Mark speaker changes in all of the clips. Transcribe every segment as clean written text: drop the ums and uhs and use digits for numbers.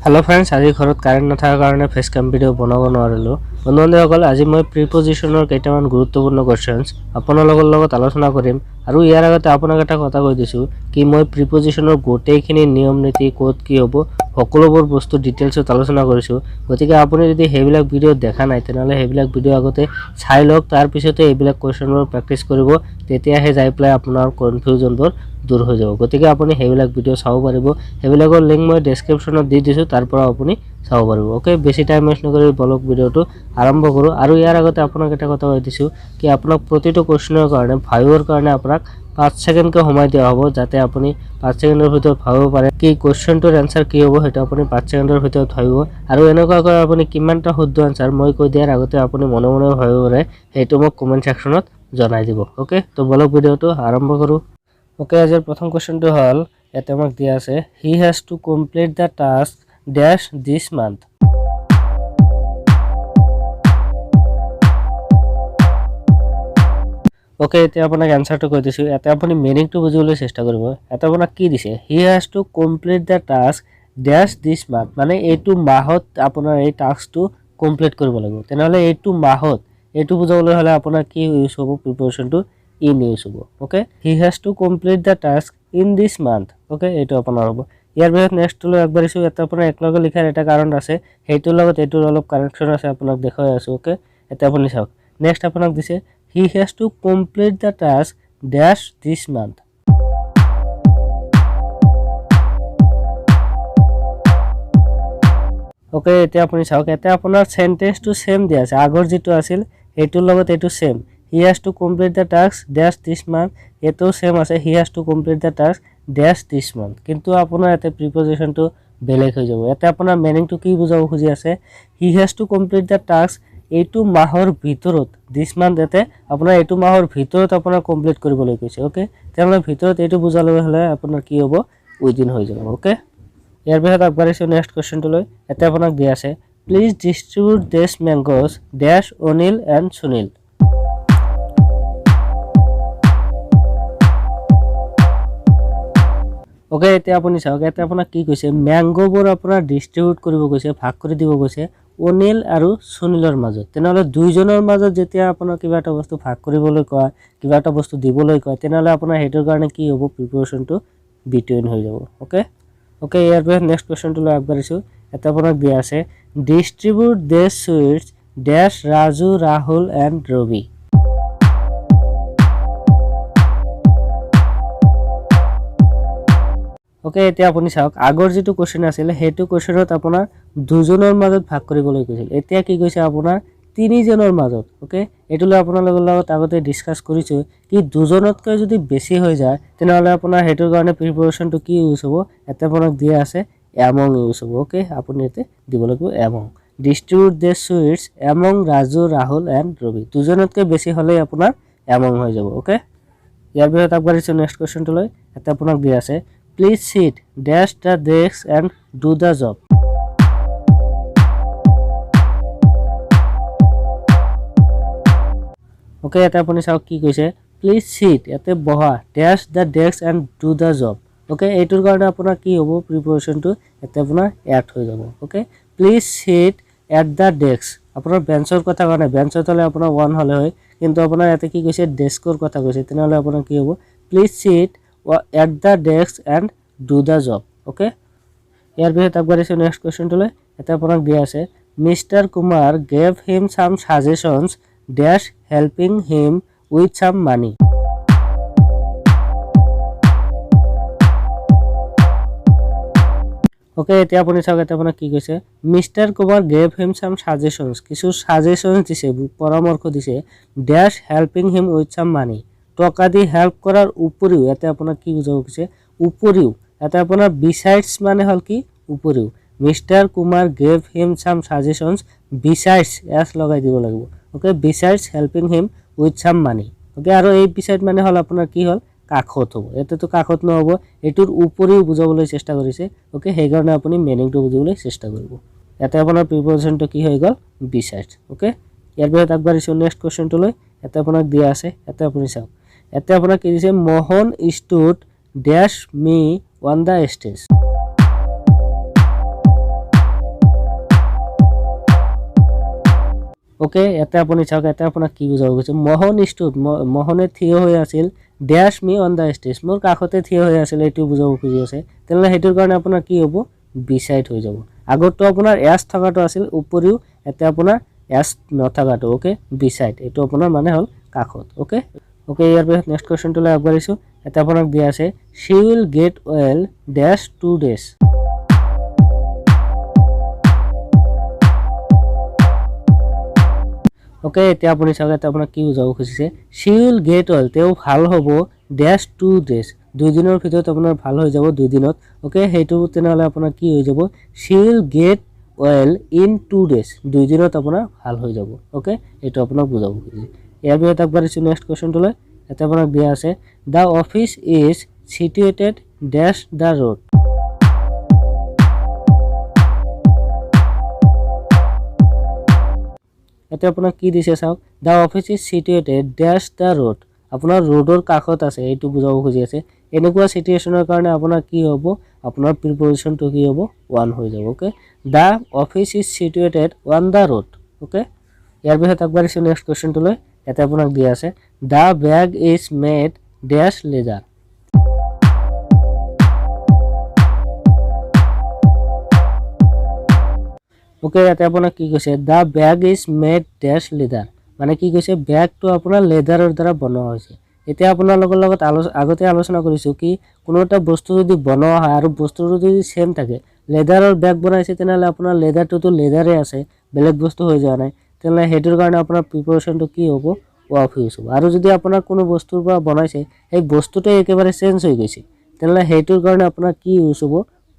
Speaker 1: Hello friends, आज घरत current नथार कारणे face cam video बनाब नोवारिलो। बंधुबान्धवসকল, আজি মই প্ৰিপজিশনৰ কেইটামান গুৰুত্বপূৰ্ণ কোৱেশ্চনছ আপোনালোকৰ লগত আলোচনা কৰিম আৰু ইয়াৰ আগতে আপোনাক এটা কথা কৈ দিছো কি মই প্ৰিপজিশনৰ গোটেইখিনি নিয়ম নীতি কোড কি হ'ব সকলোবোৰ বস্তু ডিটেইলছত আলোচনা কৰিছো। গতিকে আপুনি যদি হেবিলাক ভিডিও দেখা নাই তেনহলে হেবিলাক ভিডিও আগতে চাই লওক, তাৰ পিছতে এইবিলাক কোৱেশ্চনবোৰ প্ৰেক্টিস কৰিব, তেতিয়াহে যাই প্লাই আপোনাৰ কনফিউজনবোৰ দূৰ হৈ যাব। গতিকে আপুনি হেবিলাক ভিডিও চাব পাৰিব, হেবিলাকৰ লিংক মই ডেসক্ৰিপচনত দি দিছো, তাৰ পৰা আপুনি চাব পাৰিব। ওকে, বেছি টাইম ওয়েষ্ট নকৰি বলক ভিডিওটো আৰম্ভ কৰো। আৰু ইয়াৰ আগতে আপোনাক এটা কথা কৈ দিছো কি আপোনাক প্ৰতিটো কোৱেশ্চনৰ কাৰণে ভাইবৰ কাৰণে আপোনাক 5 সেকেন্ডকৈ সময় দিয়া হ'ব, যাতে আপুনি 5 সেকেন্ডৰ ভিতৰত ভাবিব পাৰে কি কোৱেশ্চনটোৰ আনসাৰ কি হ'ব, হেতু আপুনি 5 সেকেন্ডৰ ভিতৰত ভাবিব। আৰু এনেকুৱা কৰি আপুনি কিমানটা শুদ্ধ আনসাৰ মই কৈ দিয়াৰ আগতে আপুনি মনে মনে ভাবিব পাৰে, হেতু মোক কমেন্ট সেকশনত জনাই দিব। ওকে, তো বলক ভিডিওটো আৰম্ভ কৰো। ওকে, আজিৰ প্ৰথম কোৱেশ্চনটো হল ইয়াতে আমাক দিয়া আছে he has to complete the task dash this month. Okay, এতিয়া আপোনাক এনসাৰটো কৈ দিছো, এটা আপুনি মিনিংটো বুজিবলৈ চেষ্টা কৰিব। এটা আপোনাক কি দিছে, he has to complete the task dash this month, মানে এইটো মাহত আপোনাৰ এই টাস্কটো কমপ্লিট কৰিব লাগিব। তেনেহলে এইটো মাহত এইটো বুজাবলৈ হলে আপোনাৰ কি ইউজ হ'ব, প্ৰিপজিশনটো ইন ইউজ হ'ব। Okay, he has to complete the task in this month. Okay, এইটো আপোনাৰ হ'ব। ইয়াৰ পিছত নেক্সটলৈ আগবাঢ়িছো। এটা আপোনাৰ একলগে লিখাৰ এটা কাৰণ আছে, হেইটোৰ লগত এইটোৰ অলপ কানেকশন আছে, আপোনাক দেখাই আছো। ওকে, এটা আপুনি চাওক। নেক্সট আপোনাক দিছে he has to complete the task dash this month. Okay, এতিয়া আপুনি চাওক, এটা আপোনাৰ সেন্টেন্সটো সেম দিয়া আছে, আগৰ যেটো আছিল হেইটোৰ লগত এইটো same. He has to complete the task dash this month, এটো সেম আছে, he has to complete the task dash this month. কিন্তু আপোনাৰ এতে প্ৰিপজিশনটো বেলেগ হৈ যাব। এতে আপোনাৰ মিনিংটো কি বুজাব খুজি আছে, he has to complete the task এইটো মাহৰ ভিতৰত, দিস মান্থ এতে আপোনাৰ এইটো মাহৰ ভিতৰত আপোনাৰ কমপ্লিট কৰিবলৈ কৈছে। ওকে, তেনেহলে ভিতৰত এইটো বুজালৈ হলে আপোনাৰ কি হ'ব, উইদিন হৈ যাব। ওকে, ইয়াৰ পিছত আগবাঢ়িছো নেক্সট কোৱেশ্চনটোলৈ। এটা আপোনাক দিয়া আছে please distribute this mangoes dash Anil and Sunil. Okay, এতিয়া আপুনি চাওক, এটা আপোনাক কি কৈছে, ম্যাঙ্গোবোৰ আপোনাৰ ডিস্ট্ৰিবিউট কৰিব কৈছে, ভাগ কৰি দিব কৈছে অনিল আৰু সুনীলৰ মাজত। তেনেহলে দুইজনৰ মাজত যেতিয়া আপোনাৰ কিবা এটা বস্তু ভাগ কৰিবলৈ কয়, কিবা এটা বস্তু দিবলৈ কয়, তেনেহলে আপোনাৰ হেইটোৰ কাৰণে কি হ'ব, প্ৰিপজিশনটো বিটুইন হৈ যাব। ওকে, ওকে, ইয়াৰ পিছত নেক্সট কোৱেশ্চনটোলৈ আগবাঢ়িছো। এটা আপোনাক দিয়া আছে distribute this sweets dash Raju Rahul and Ravi. Okay, এতিয়া আপুনি চাওক, আগৰ যেটো কোৱেশ্চন আছিল হেইটো কোৱেশ্চনত আপোনাৰ দুজনৰ মাজত ভাগ কৰিবলৈ কৈছিল, এতিয়া কি কৈছে আপোনাৰ তিনিজনৰ মাজত। ওকে, এটোলৈ আপোনালোকৰ লগত আগতে ডিসকাস কৰিছো কি দুজনতকৈ যদি বেছি হৈ যায় তেনেহলে আপোনাৰ হেইটোৰ কাৰণে প্ৰিপজিশনটো কি ইউজ হ'ব, এটা আপোনাক দিয়া আছে এমং ইউজ হ'ব। ওকে, আপুনি এতে দিব লাগিব among. Distribute this sweets among Raju Rahul and Ravi, দুজনতকৈ বেছি হলে আপোনাৰ এমং হৈ যাব। ওকে, ইয়াৰ পিছত আগবাঢ়িছো নেক্সট কোৱেশ্চনটোলৈ। এটা আপোনাক দিয়া আছে please sit dash the desk and do the job. Okay, এটা আপুনি চাওক কি কৈছে, প্লিজ সিট এতে বহা dash the desk and do the job. Okay, এইটোৰ কাৰণে আপোনাৰ কি হ'ব, প্ৰিপজিশনটো এতে আপোনাৰ এড হৈ যাব। Okay, please sit at the desk, আপোনাৰ বেঞ্চৰ কথা কোৱা নাই, বেঞ্চত হলে আপোনাৰ ওয়ান হলে হয়, কিন্তু আপোনাৰ এতে কি কৈছে, ডেস্কৰ কথা কৈছে, তেনেহলে আপোনাৰ কি হ'ব, please sit at the desk and do the job. Okay, ইয়াৰ পিছত আগবাঢ়িছো নেক্সট কোৱেশ্চনটোলৈ। এটা আপোনাক দিয়া আছে mister Kumar gave him some suggestions dash helping him with some money. Okay, এতিয়া আপুনি চাওক, এটা আপোনাক কি কৈছে, mister Kumar gave him some suggestions, কিছু সাজেশনস দিছে, পৰামৰ্শ দিছে, dash helping him with some money, টকা দি হেল্প কৰাৰ উপৰিও। ইয়াতে আপোনাক কি বুজাব কৈছে, উপৰিও। এটা আপোনাৰ বিসাইডস মানে হল কি, উপৰিও। Mister Kumar gave him some suggestions besides এস লগাই দিব লাগিব। Okay, besides helping him with some money. Okay, আৰু এই বিসাইড মানে হল আপোনাৰ কি হল, কাখত হ'ব, এতেতো কাখত নহব, এটোৰ উপৰিও বুজাবলৈ চেষ্টা কৰিছে। ওকে, সেইকাৰণে আপুনি মিনিংটো বুজিবলৈ চেষ্টা কৰিব। ইয়াতে আপোনাৰ প্ৰিপজিশনটো কি হৈ গল, বিসাইডস। ওকে, ইয়াৰ পিছত আগবাঢ়িছো নেক্সট কোৱেশ্চনটোলৈ। এটা আপোনাক দিয়া আছে, এটা আপুনি চাওক। এটা আপোনাক কি দিছে, Mohan stood dash me on the stage. Okay ইয়াতে আপুনি চাওক ইয়াতে আপোনাক কি বুজাব গৈছে মোহন stood মোহনে থিয় হৈ আছিল dash me on the stage মোৰ কাষতে থিয় হৈ আছিল এইটো বুজাব খুজি আছে তেনে হেতুৰ কাৰণে আপোনাৰ কি হ'ব বিসাইড হৈ যাব আগতো আপোনাৰ এস থকাটো আছিল উপৰিও ইয়াতে আপোনাৰ এস নথকাটো ওকে বিসাইড এইটো আপোনাৰ মানে হল কাষত ওকে ওকে ইয়াৰ পিছত নেক্সট কোৱেশ্চনটো লৈ আগবাঢ়িছো এটা আপোনাক দিয়া আছে she will get well dash 2 days okay এতিয়া আপুনি চাওক এটা আপোনাক কি বুজাব খুজিছে she will get well তেও ভাল হ'ব dash 2 days 2 দিনৰ ভিতৰত আপোনাৰ ভাল হৈ যাব 2 দিনত ওকে হেতু তেনেহলে আপোনাৰ কি হৈ যাব she will get well in 2 days 2 দিনত আপোনাৰ ভাল হৈ যাব ওকে এটো আপোনাক বুজাব খুজিছে ইয়াৰ পিছত আগবাঢ়িছো নেক্সট কোৱেশ্চনটো লৈ এটা আপোনাক দিয়া আছে the office is situated dash the road এটা আপোনাক কি দিছে চাওক the office is situated dash the road আপোনাৰ ৰোডৰ কাষত আছে এইটো বুজাব খুজি আছে এনেকুৱা সিচুৱেচনৰ কাৰণে আপোনাৰ কি হ'ব আপোনাৰ প্ৰিপজিশনটো কি হ'ব 1 হৈ যাব okay the office is situated on the road okay ইয়াৰ পিছত আগবাঢ়িছো নেক্সট কোৱেশ্চনটো লৈ এটা আপোনাক দিয়া আছে the bag is made dash leather okay ইয়াতে আপোনাক কি কৈছে the bag is made dash leather মানে কি কৈছে ব্যাগটো আপোনাৰ লেদাৰৰ দ্বাৰা বনোৱা হৈছে এতিয়া আপোনাৰ লগত আগতে আলোচনা কৰিছো কি কোনো এটা বস্তু যদি বনোৱা হয় আৰু বস্তুটো যদি সেম থাকে লেদাৰৰ ব্যাগ বনাইছে তেনেহলে আপোনাৰ লেদাৰটো লেদাৰে আছে বেলেগ বস্তু হৈ যোৱা নাই তেনেহলে হেতুৰ কাৰণে আপোনাৰ প্ৰিপজিশনটো কি হ'ব অফ ইউজ হ'ব আৰু যদি আপোনাৰ কোনো বস্তুৰ পৰা বনাইছে এই বস্তুটো একেবাৰে চেঞ্জ হৈ গৈছে তেনেহলে হেতুৰ কাৰণে আপোনাৰ কি ইউজ হ'ব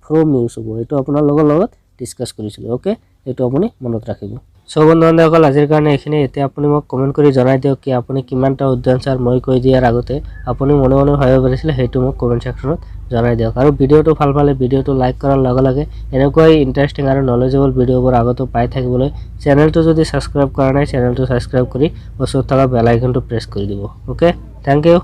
Speaker 1: ফ্ৰম ইউজ হ'ব এটো আপোনাৰ লগত ডিসকাস কৰিছিল ওকে এটো আপুনি মনত ৰাখিব সো বন্ধুসকল আজিৰ কাৰণে এখিনি এতিয়া আপুনি মোক কমেন্ট কৰি জনাই দিয়ক কি আপুনি কিমানটা উদ্যান স্যাৰ মই কৈ দিয়াৰ আগতে আপুনি মনে মনে ভাবিব পাৰিছিল হেতু মোক কমেন্ট সেকশনত জনাই দিয়ক আৰু ভিডিওটো ভাল পালে ভিডিওটো লাইক কৰাৰ লগে লগে এনেকৈ ইন্টাৰেষ্টিং আৰু নলেজেবল ভিডিওবোৰ আগতে পাই থাকিবলৈ চেনেলটো যদি সাবস্ক্ৰাইব কৰা নাই চেনেলটো সাবস্ক্ৰাইব কৰি ওচৰত থকা বেল আইকনটো প্ৰেছ কৰি দিব ওকে থ্যাংক ইউ